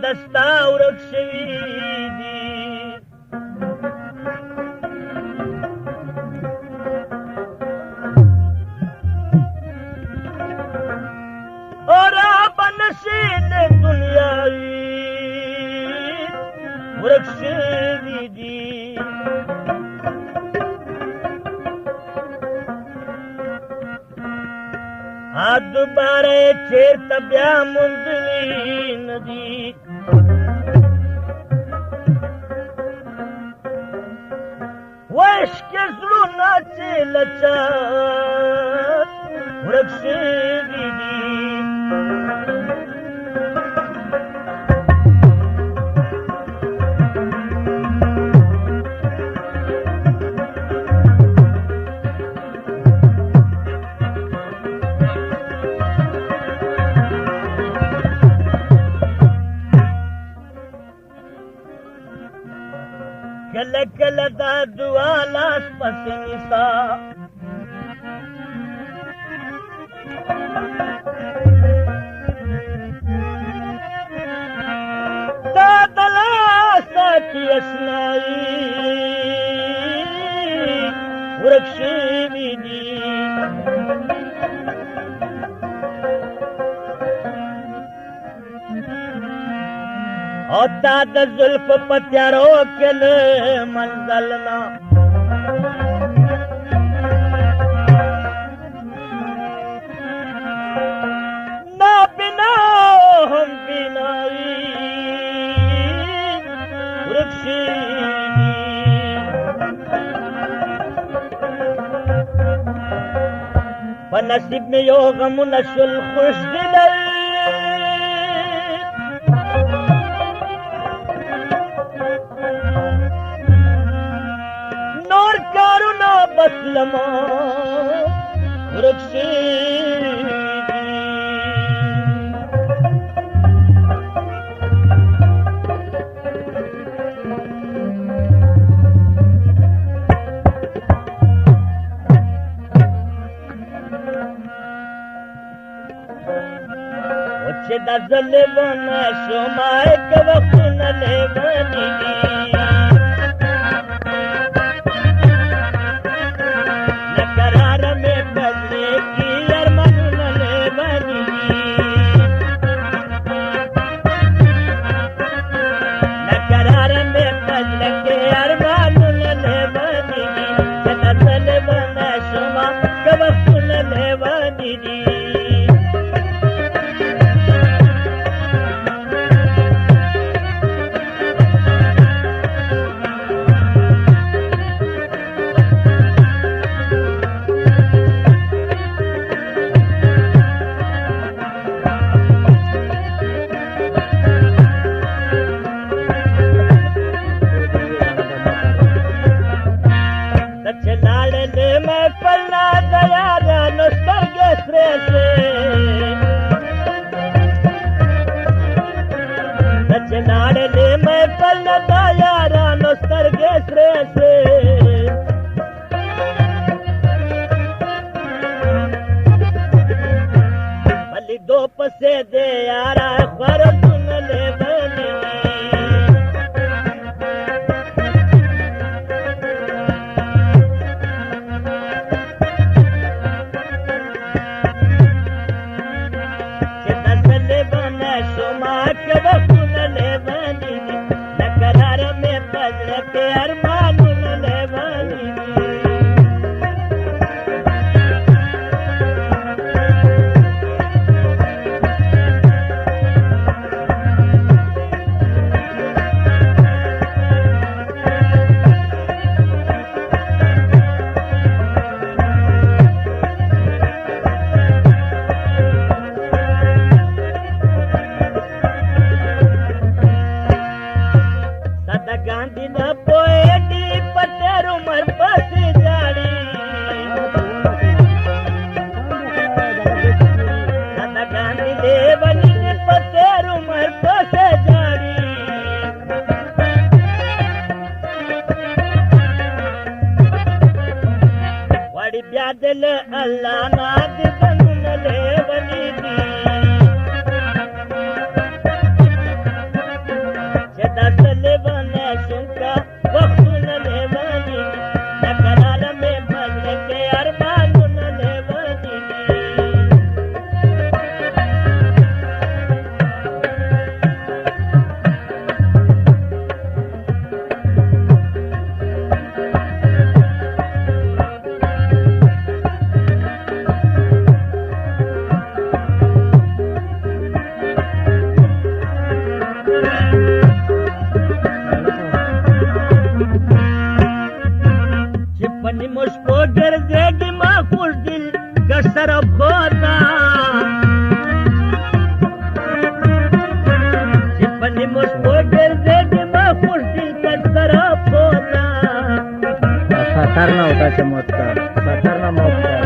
دستا ورک شوی دی اور بنشین دنیاوی ورک شوی دی دوباره چیرته بیا موندلی ندی وعشق زړونه چې له چا ورک شوي دي کله کله دا دعا لاس پسې نیسا دا د لاسه کې اسنایي ورک شوي دي او تا د زلف په تیارو کې له منزل نه نابینا هم بینایي ورک شوي دي په نصیب مې یو غمونه شول خوش دلی بسلما ورک شوي چې د ظلمونه شومه که وختونه لیوني دي दो पसे दे यारा खर सुन ले बनी ले बना सुमा के सुन ले बनी न करार में बजर के अरमान ले बनी गांधी न पोएटी पटेर उमर पसी जाड़ी दादा गांधी देवनी ने पटेर उमर पसे जाड़ी वाड़ी ब्यादल अल्लाह नाद बनून लेवनी दी दास लेवन सुनका वक्तुन लेवनी न करार में भजन के अरमानुन लेवनी चिपनी मुझको गिर देगी माकुल दिल कसर खोता चिपनी मुझको गिर देगी माकुल दिल कसर खोता सातारणा होता चमत्कार सातारणा मोक्ष